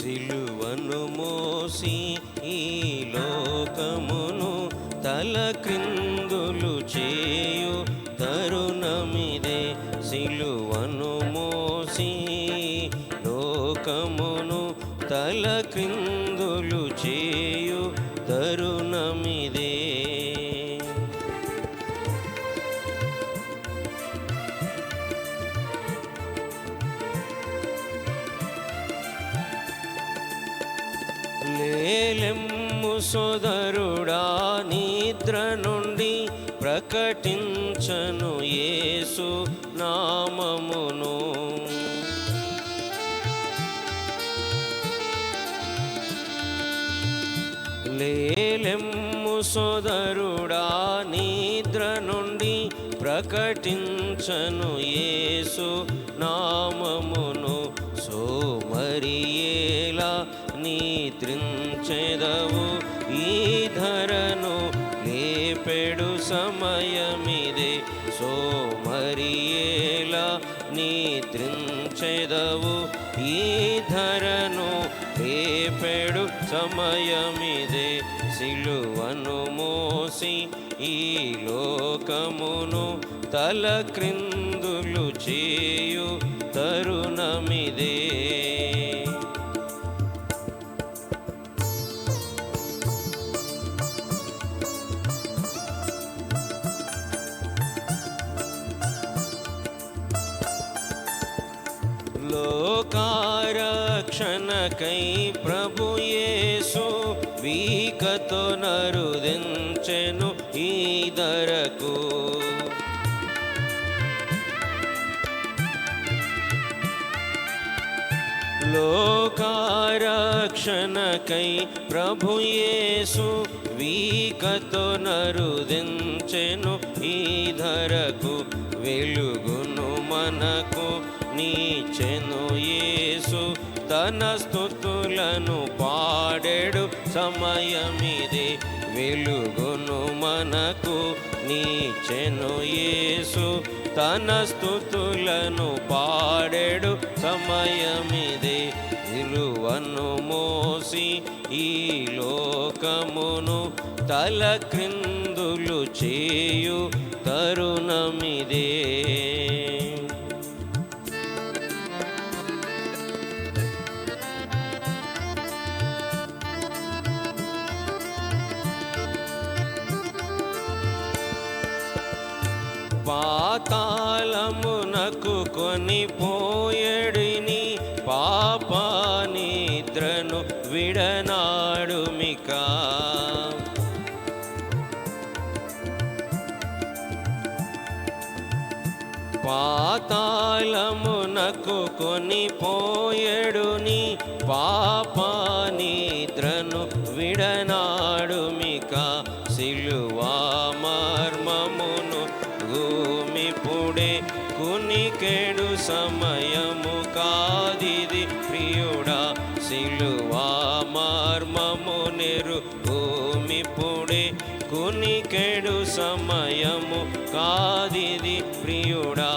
సిలువను మోసి ఈ లోకమును తలక్రిందులు చేయు తరుణమిదే. సిలువను మోసి లోకమును తలక్రిందులు చేయు తరుణమిదే. లేలెమ్ము సోదరుడా నిద్ర నుండి, ప్రకటించను యేసు నామమును. లేలెమ్ము సోదరుడా నిద్ర నుండి, ప్రకటించను యేసు నామమును. సోమరియేలా నిద్రించెదవు, ఈ ధరను లేపెడు సమయమిదే. సోమరియేలా నిద్రించెదవు, ఈ ధరను లేపెడు సమయమిదే. సిలువను మోసి ఈ లోకమును తలక్రిందులు చేయు తరుణమిదే. లోకారక్షణకై ప్రభు యేసు వీకతో నరుదించెను ఈ ధరకు. లోకారక్షణకై ప్రభు యేసు వీకతో నరుదించెను ఈ ధరకు. వెలుగును మనకు నీచెను యేసు, తన స్తుతులను పాడెడు సమయమిదే. వెలుగును మనకు నీచెను యేసు, తన స్తుతులను పాడెడు సమయమిదే. సిలువను మోసి ఈ లోకమును తలక్రిందులు చేయు తరుణమిదే. పాతాళమునకు కొనిపోయడిని, పాప నిద్రను విడనాడుమిక. పాతాళమునకు కొనిపోయడుని, పాప నిద్రను విడనాడుమిక. సిలువా మర్మమును భూమిపుడే, కునికెడు సమయము కాదిది ప్రియుడా. సిలువా మర్మము నెరు భూమిపుడే, కునికెడు సమయము కాదిది ప్రియుడా.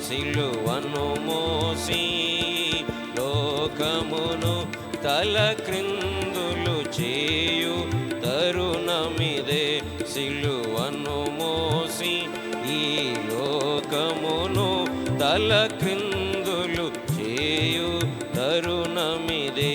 సిలువను మోసి లోకమును తలక్రిందులు చేయు తరుణమిదే. సిలువను మోసి ఈ లోకమును తలక్రిందులు చేయు తరుణమిదే.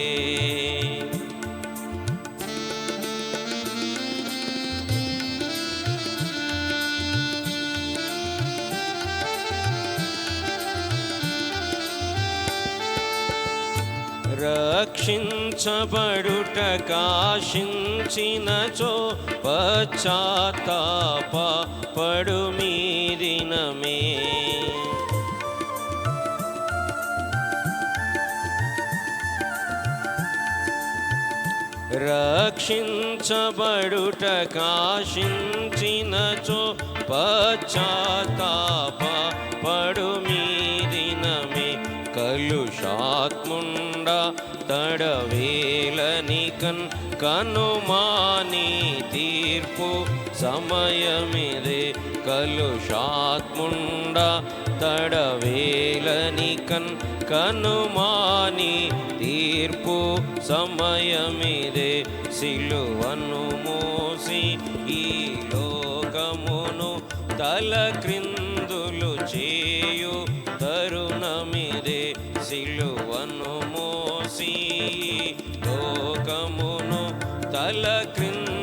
రక్షించబడుట కాశించినచో పశ్చాత్తాప పడుమీ దినమే. రక్షించబడుట కాశించినచో పశ్చాత్తాప పడుమీ దినమే. కలుషాత్ముండ తడవేలని కనుమాని తీర్పు సమయమిదే కలుషాత్ముండ తడవేలని కనుమాని తీర్పు సమయమిదే సిలువను మోసి ఈ లోకమును తల క్రిందులు చేయు తరుణమిదే సిలువను మోసి లోకమును తల క్రిందులు